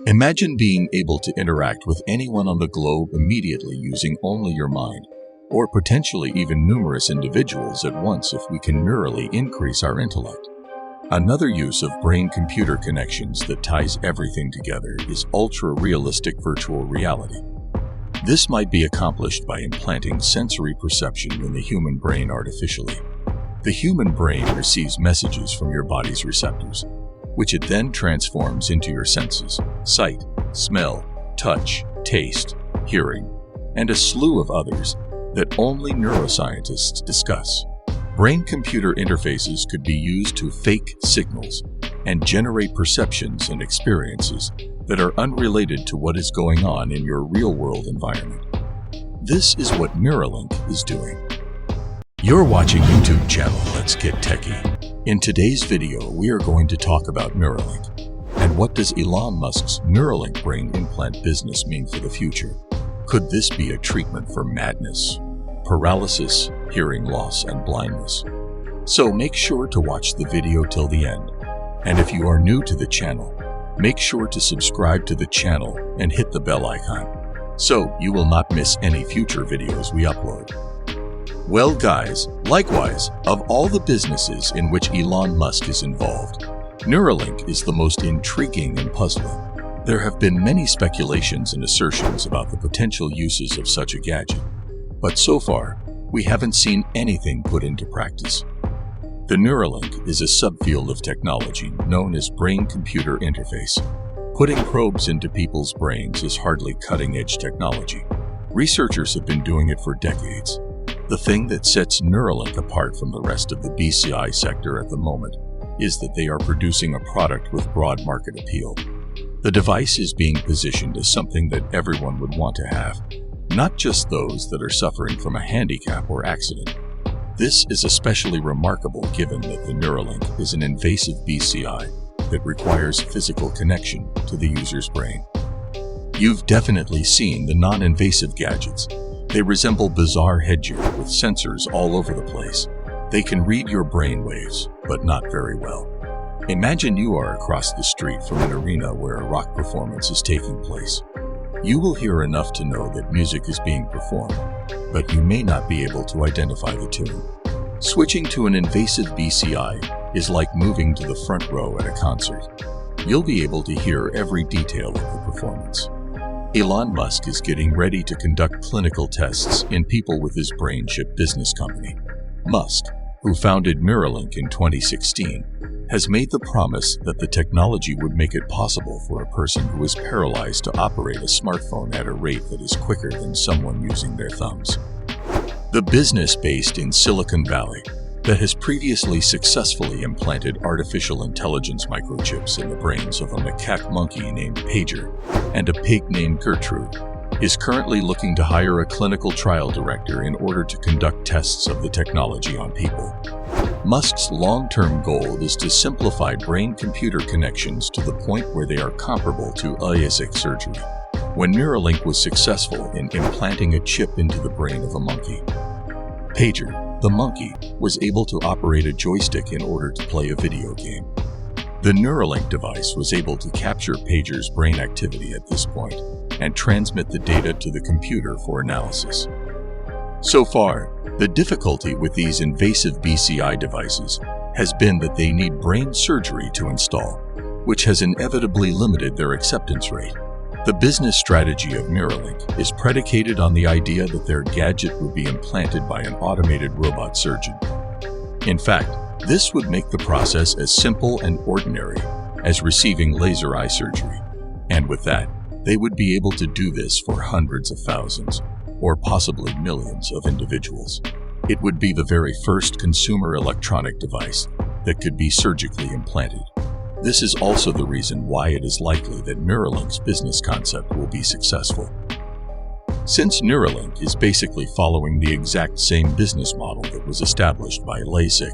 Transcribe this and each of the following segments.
Imagine being able to interact with anyone on the globe immediately using only your mind, or potentially even numerous individuals at once if we can neurally increase our intellect. Another use of brain-computer connections that ties everything together is ultra-realistic virtual reality. This might be accomplished by implanting sensory perception in the human brain artificially. The human brain receives messages from your body's receptors, which it then transforms into your senses: sight, smell, touch, taste, hearing, and a slew of others that only neuroscientists discuss. Brain-computer interfaces could be used to fake signals and generate perceptions and experiences that are unrelated to what is going on in your real-world environment. This is what Neuralink is doing. You're watching YouTube channel Let's Get Techie. In today's video, we are going to talk about Neuralink. And what does Elon Musk's Neuralink brain implant business mean for the future? Could this be a treatment for madness, paralysis, hearing loss, and blindness? So make sure to watch the video till the end. And if you are new to the channel, make sure to subscribe to the channel and hit the bell icon, so you will not miss any future videos we upload. Well guys, likewise, of all the businesses in which Elon Musk is involved, Neuralink is the most intriguing and puzzling. There have been many speculations and assertions about the potential uses of such a gadget, but so far, we haven't seen anything put into practice. The Neuralink is a subfield of technology known as brain-computer interface. Putting probes into people's brains is hardly cutting-edge technology. Researchers have been doing it for decades. The thing that sets Neuralink apart from the rest of the BCI sector at the moment is that they are producing a product with broad market appeal. The device is being positioned as something that everyone would want to have, not just those that are suffering from a handicap or accident. This is especially remarkable given that the Neuralink is an invasive BCI that requires physical connection to the user's brain. You've definitely seen the non-invasive gadgets. They resemble bizarre headgear with sensors all over the place. They can read your brain waves, but not very well. Imagine you are across the street from an arena where a rock performance is taking place. You will hear enough to know that music is being performed, but you may not be able to identify the tune. Switching to an invasive BCI is like moving to the front row at a concert. You'll be able to hear every detail of the performance. Elon Musk is getting ready to conduct clinical tests in people with his brain chip business company. Musk, who founded Neuralink in 2016, has made the promise that the technology would make it possible for a person who is paralyzed to operate a smartphone at a rate that is quicker than someone using their thumbs. The business based in Silicon Valley that has previously successfully implanted artificial intelligence microchips in the brains of a macaque monkey named Pager and a pig named Gertrude is currently looking to hire a clinical trial director in order to conduct tests of the technology on people. Musk's long-term goal is to simplify brain-computer connections to the point where they are comparable to LASIK surgery. When Neuralink was successful in implanting a chip into the brain of a monkey, Pager, the monkey, was able to operate a joystick in order to play a video game. The Neuralink device was able to capture Pager's brain activity at this point and transmit the data to the computer for analysis. So far, the difficulty with these invasive BCI devices has been that they need brain surgery to install, which has inevitably limited their acceptance rate. The business strategy of Neuralink is predicated on the idea that their gadget would be implanted by an automated robot surgeon. In fact, this would make the process as simple and ordinary as receiving laser eye surgery, and with that, they would be able to do this for hundreds of thousands, or possibly millions of individuals. It would be the very first consumer electronic device that could be surgically implanted. This is also the reason why it is likely that Neuralink's business concept will be successful. Since Neuralink is basically following the exact same business model that was established by LASIK,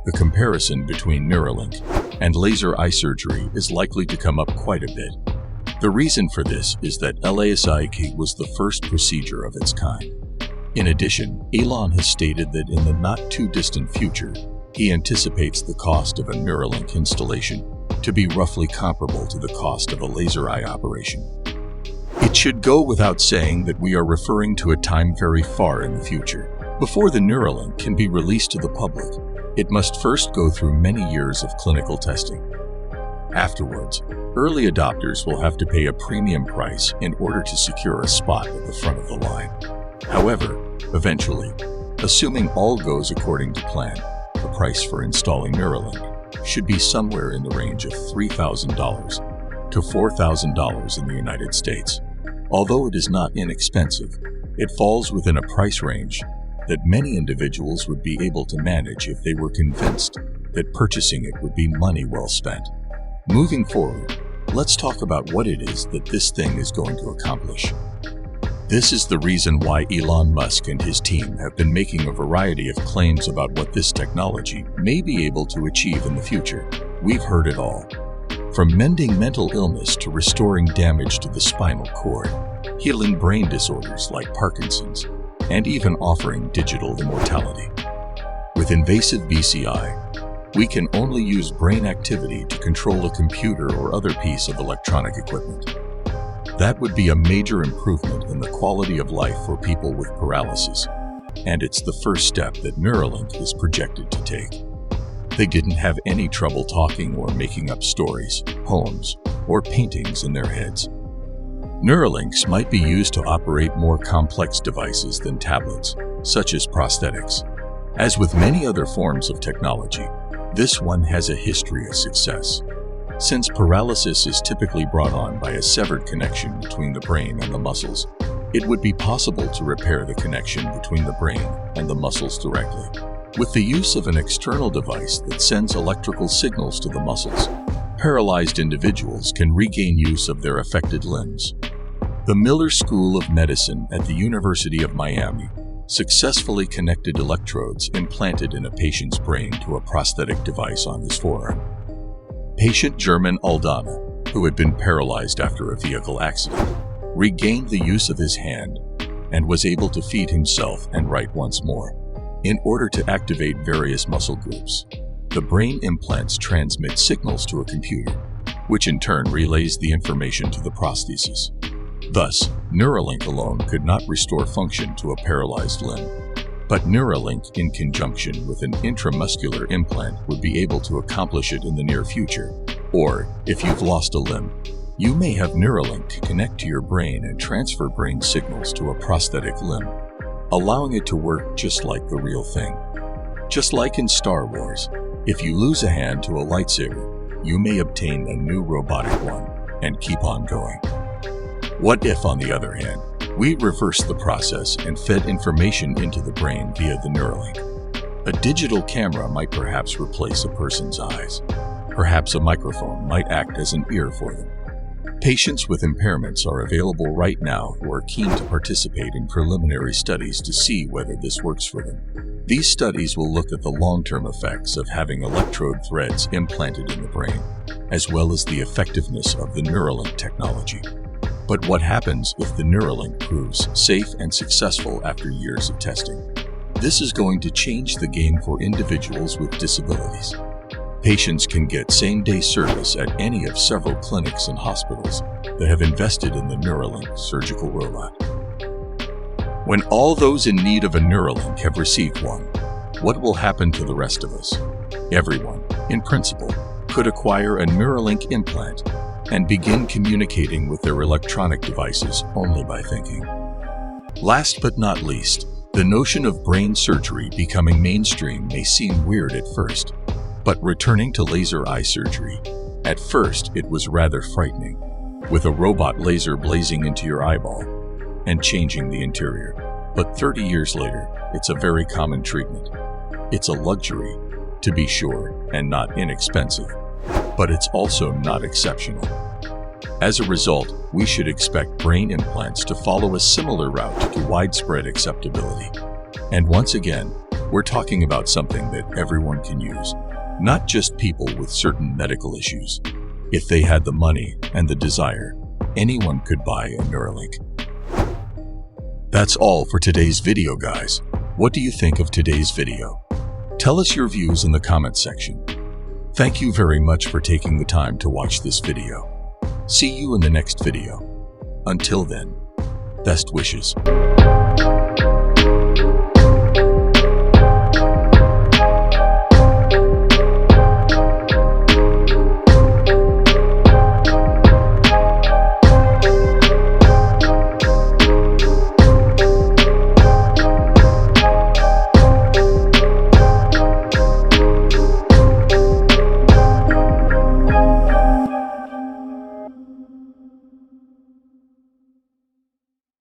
the comparison between Neuralink and laser eye surgery is likely to come up quite a bit. The reason for this is that LASIK was the first procedure of its kind. In addition, Elon has stated that in the not-too-distant future, he anticipates the cost of a Neuralink installation to be roughly comparable to the cost of a laser eye operation. It should go without saying that we are referring to a time very far in the future. Before the Neuralink can be released to the public, it must first go through many years of clinical testing. Afterwards, early adopters will have to pay a premium price in order to secure a spot at the front of the line. However, eventually, assuming all goes according to plan, the price for installing Neuralink should be somewhere in the range of $3,000 to $4,000 in the United States. Although it is not inexpensive, it falls within a price range that many individuals would be able to manage if they were convinced that purchasing it would be money well spent. Moving forward, let's talk about what it is that this thing is going to accomplish. This is the reason why Elon Musk and his team have been making a variety of claims about what this technology may be able to achieve in the future. We've heard it all. From mending mental illness to restoring damage to the spinal cord, healing brain disorders like Parkinson's, and even offering digital immortality. With invasive BCI, we can only use brain activity to control a computer or other piece of electronic equipment. That would be a major improvement in the quality of life for people with paralysis, and it's the first step that Neuralink is projected to take. They didn't have any trouble talking or making up stories, poems, or paintings in their heads. Neuralinks might be used to operate more complex devices than tablets, such as prosthetics. As with many other forms of technology, this one has a history of success. Since paralysis is typically brought on by a severed connection between the brain and the muscles, it would be possible to repair the connection between the brain and the muscles directly. With the use of an external device that sends electrical signals to the muscles, paralyzed individuals can regain use of their affected limbs. The Miller School of Medicine at the University of Miami successfully connected electrodes implanted in a patient's brain to a prosthetic device on his forearm. Patient German Aldana, who had been paralyzed after a vehicle accident, regained the use of his hand and was able to feed himself and write once more. In order to activate various muscle groups, the brain implants transmit signals to a computer, which in turn relays the information to the prosthesis. Thus, Neuralink alone could not restore function to a paralyzed limb. But Neuralink, in conjunction with an intramuscular implant, would be able to accomplish it in the near future. Or, if you've lost a limb, you may have Neuralink to connect to your brain and transfer brain signals to a prosthetic limb, allowing it to work just like the real thing. Just like in Star Wars, if you lose a hand to a lightsaber, you may obtain a new robotic one and keep on going. What if, on the other hand, we reversed the process and fed information into the brain via the Neuralink? A digital camera might perhaps replace a person's eyes. Perhaps a microphone might act as an ear for them. Patients with impairments are available right now who are keen to participate in preliminary studies to see whether this works for them. These studies will look at the long-term effects of having electrode threads implanted in the brain, as well as the effectiveness of the Neuralink technology. But what happens if the Neuralink proves safe and successful after years of testing? This is going to change the game for individuals with disabilities. Patients can get same-day service at any of several clinics and hospitals that have invested in the Neuralink surgical robot. When all those in need of a Neuralink have received one, what will happen to the rest of us? Everyone, in principle, could acquire a Neuralink implant and begin communicating with their electronic devices only by thinking. Last but not least, the notion of brain surgery becoming mainstream may seem weird at first, but returning to laser eye surgery, at first it was rather frightening, with a robot laser blazing into your eyeball and changing the interior. But 30 years later, it's a very common treatment. It's a luxury, to be sure, and not inexpensive, but it's also not exceptional. As a result, we should expect brain implants to follow a similar route to widespread acceptability. And once again, we're talking about something that everyone can use, not just people with certain medical issues. If they had the money and the desire, anyone could buy a Neuralink. That's all for today's video, guys. What do you think of today's video? Tell us your views in the comments section. Thank you very much for taking the time to watch this video. See you in the next video. Until then, best wishes.